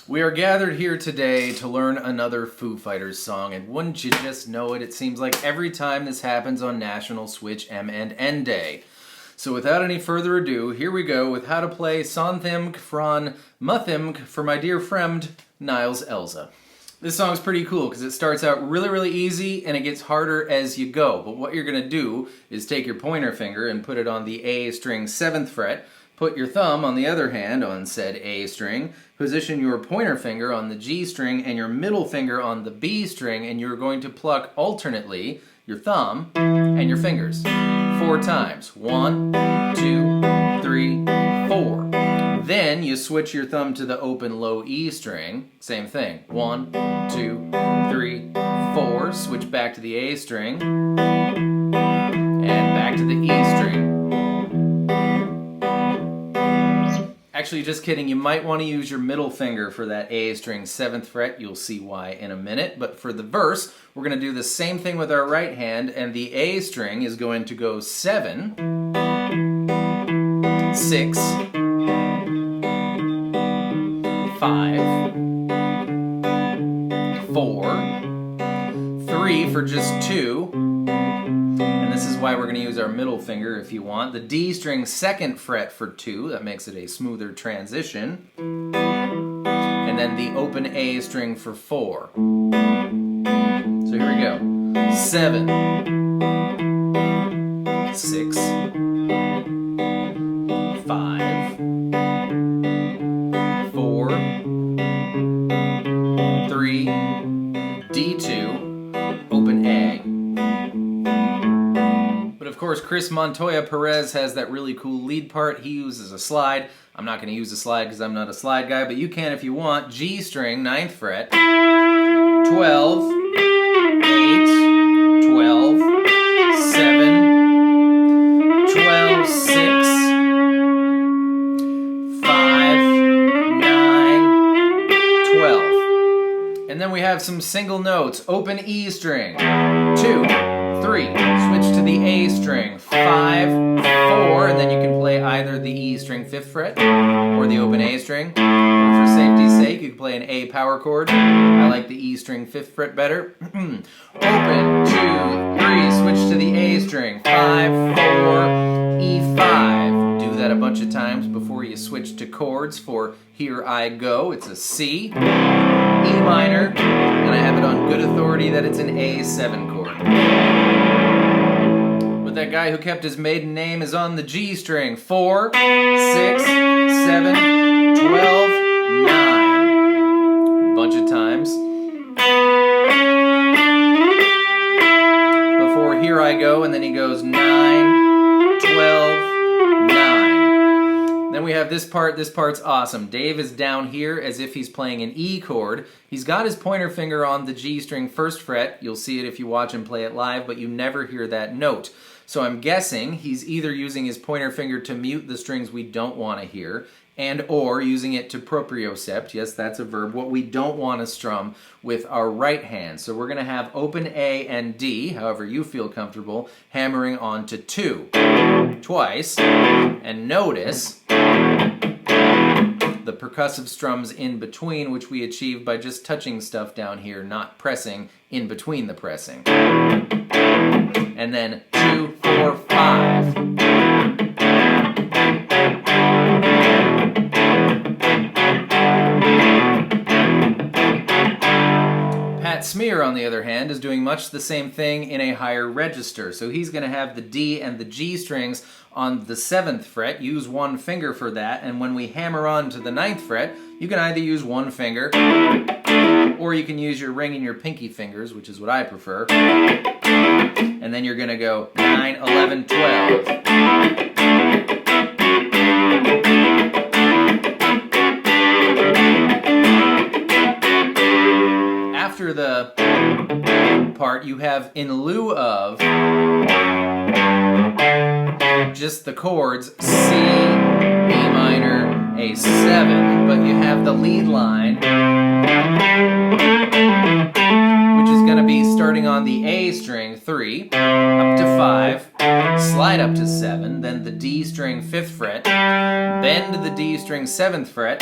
We are gathered here today to learn another Foo Fighters song, and wouldn't you just know it, it seems like every time this happens on National Switch M&N Day. So without any further ado, here we go with how to play Sonthimk Fron Muthimk for my dear friend, Niles Elza. This song's pretty cool because it starts out really easy and it gets harder as you go. But what you're going to do is take your pointer finger and put it on the A string 7th fret, put your thumb on the other hand on said A string, position your pointer finger on the G string and your middle finger on the B string, and you're going to pluck alternately your thumb and your fingers 4 times. 1, 2, 3, 4. Then you switch your thumb to the open low E string. Same thing. 1, 2, 3, 4. Switch back to the A string. And back to the E string. Actually, just kidding. You might want to use your middle finger for that A string 7th fret. You'll see why in a minute. But for the verse, we're going to do the same thing with our right hand. And the A string is going to go 7, 6, 5, 4, 3 for just 2, and this is why we're going to use our middle finger if you want. The D string 2nd fret for 2, that makes it a smoother transition, and then the open A string for 4. So here we go. 7, 6, 5, 4, 3, D2, open A. But of course, Chris Montoya Perez has that really cool lead part. He uses a slide. I'm not going to use a slide because I'm not a slide guy, but you can if you want. G string, 9th fret, 12, 8, 12, 7, 12, 6, 5, 9, 12. And then we have some single notes. Open E string, 2, 3. Switch to the A string, 5, 4. And then you can play either the E string 5th fret or the open A string. Or for safety's sake, you can play an A power chord. I like the E string 5th fret better. Open, 2, 3. Switch to the A string, 5, 4, E5. Do that a bunch of times before you switch to chords for Here I Go. It's a C, E minor, and I have it on good authority that it's an A7 chord. But that guy who kept his maiden name is on the G string, 4, 6, 7, 12, 9. Bunch of times. Before Here I Go, and then he goes 9, 12, 9. Then we have this part. This part's awesome. Dave is down here as if he's playing an E chord. He's got his pointer finger on the G string 1st fret. You'll see it if you watch him play it live, but you never hear that note. So I'm guessing he's either using his pointer finger to mute the strings we don't want to hear, and or using it to propriocept, yes, that's a verb, what we don't want to strum with our right hand. So we're going to have open A and D, however you feel comfortable, hammering onto 2 twice, and notice the percussive strums in between, which we achieve by just touching stuff down here, not pressing in between the pressing. And then 2, 4, 5. Pat Smear, on the other hand, is doing much the same thing in a higher register. So he's going to have the D and the G strings on the 7th fret. Use one finger for that. And when we hammer on to the 9th fret, you can either use one finger or you can use your ring and your pinky fingers, which is what I prefer. And then you're going to go 9, 11, 12. After the part, you have in lieu of just the chords C, E minor, A7, but you have the lead line, which is going to be starting on the A string, 3, up to 5, slide up to 7, then the D string 5th fret, bend the D string 7th fret,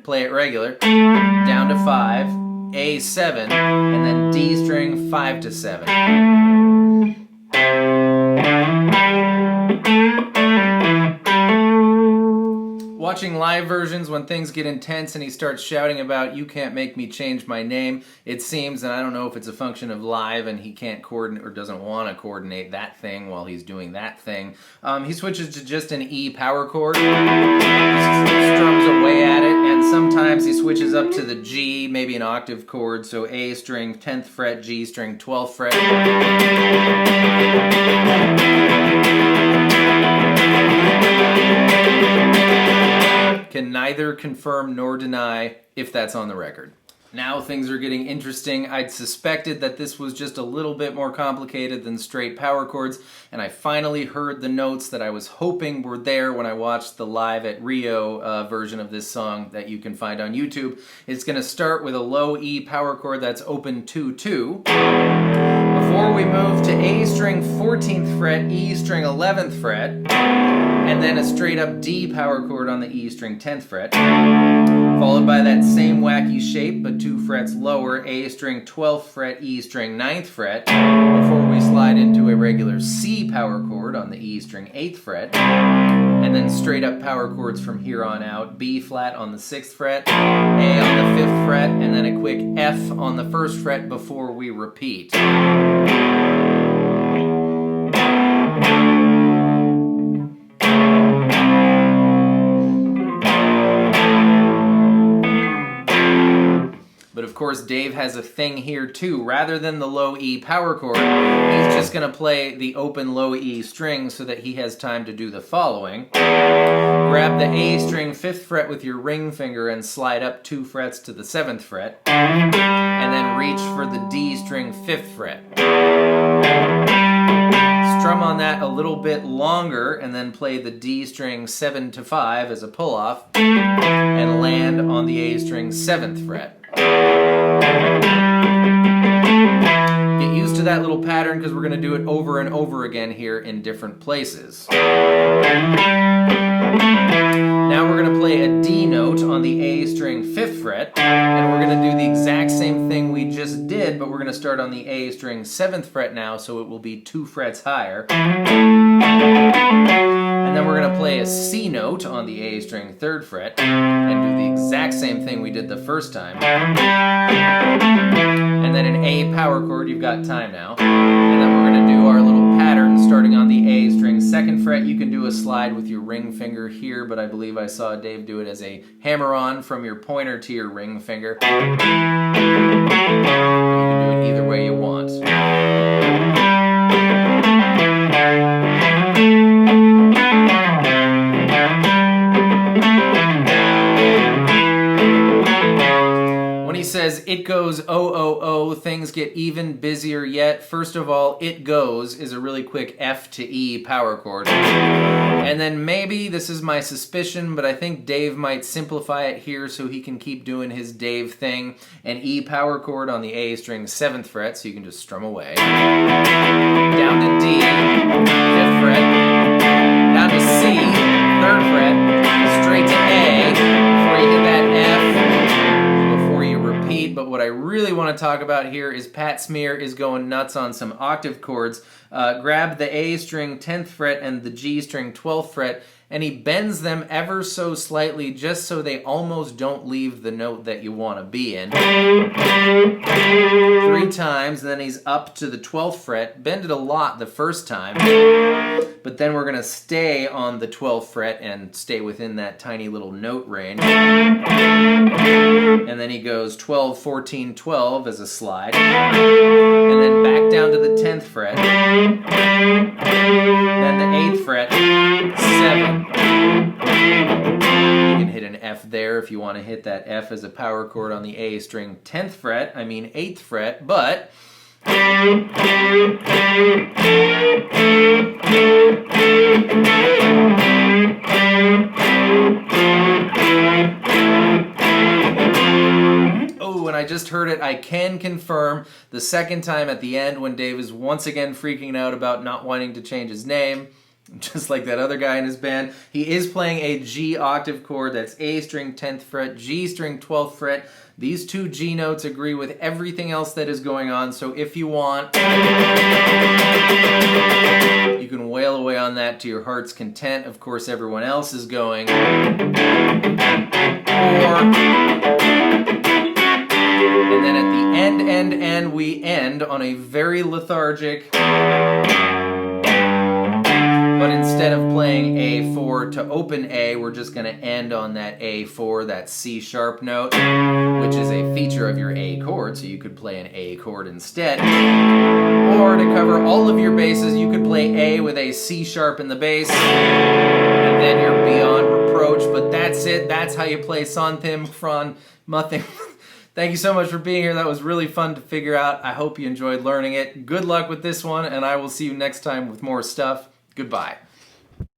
play it regular, down to 5, A7, and then D string 5 to 7. Watching live versions, when things get intense and he starts shouting about "you can't make me change my name," it seems, and I don't know if it's a function of live and he can't coordinate or doesn't want to coordinate that thing while he's doing that thing, he switches to just an E power chord, strums away at it, and sometimes he switches up to the G, maybe an octave chord, so A string 10th fret, G string 12th fret. Can neither confirm nor deny if that's on the record. Now things are getting interesting. I'd suspected that this was just a little bit more complicated than straight power chords, and I finally heard the notes that I was hoping were there when I watched the Live at Rio version of this song that you can find on YouTube. It's going to start with a low E power chord that's open 2-2. Before we move to A string 14th fret, E string 11th fret, and then a straight up D power chord on the E string 10th fret, followed by that same wacky shape but 2 frets lower, A string 12th fret, E string 9th fret, before we slide into a regular C power chord on the E string 8th fret, and then straight up power chords from here on out, B flat on the 6th fret, A on the 5th fret, and then a quick F on the 1st fret before we repeat. But of course, Dave has a thing here too. Rather than the low E power chord, he's just going to play the open low E string so that he has time to do the following. Grab the A string 5th fret with your ring finger and slide up 2 frets to the 7th fret, and then reach for the D string 5th fret. Strum on that a little bit longer and then play the D string 7 to 5 as a pull-off and land on the A string 7th fret. Get used to that little pattern because we're going to do it over and over again here in different places. Now we're going to play a D note on the A string 5th fret, and we're going to do the exact same thing we just did, but we're going to start on the A string 7th fret now, so it will be 2 frets higher. And then we're going to play a C note on the A string 3rd fret, and do the exact same thing we did the first time. And then an A power chord, you've got time now. And then we're going to do our little pattern starting on the A string 2nd fret. You can do a slide with your ring finger here, but I believe I saw Dave do it as a hammer-on from your pointer to your ring finger. You can do it either way you want. Says it goes oh oh oh, things get even busier yet. First of all, it goes is a really quick F to E power chord. And then maybe, this is my suspicion, but I think Dave might simplify it here so he can keep doing his Dave thing. An E power chord on the A string 7th fret, so you can just strum away. Down to D, 5th fret. Down to C, 3rd fret. Straight to A, before you hit that F. But what I really want to talk about here is Pat Smear is going nuts on some octave chords. Grab the A string 10th fret and the G string 12th fret, and he bends them ever so slightly just so they almost don't leave the note that you want to be in. 3 times, and then he's up to the 12th fret. Bend it a lot the first time, but then we're going to stay on the 12th fret and stay within that tiny little note range. And then he goes 12, 14, 12 as a slide, and then back down to the 10th fret, then the 8th fret, 7. You can hit an F there if you want to hit that F as a power chord on the A string 10th fret, 8th fret, but when I just heard it, I can confirm the second time at the end when Dave is once again freaking out about not wanting to change his name. just like that other guy in his band. He is playing a G octave chord. That's A string 10th fret, G string 12th fret. These two G notes agree with everything else that is going on, so if you want, you can wail away on that to your heart's content. Of course, everyone else is going. Or, and then at the end, we end on a very lethargic, but instead of playing A4 to open A, we're just going to end on that A4, that C sharp note, which is a feature of your A chord, so you could play an A chord instead. Or to cover all of your bases, you could play A with a C sharp in the bass, and then you're beyond reproach. But that's it. That's how you play Sonthim Fron Muthim. Thank you so much for being here. That was really fun to figure out. I hope you enjoyed learning it. Good luck with this one, and I will see you next time with more stuff. Goodbye.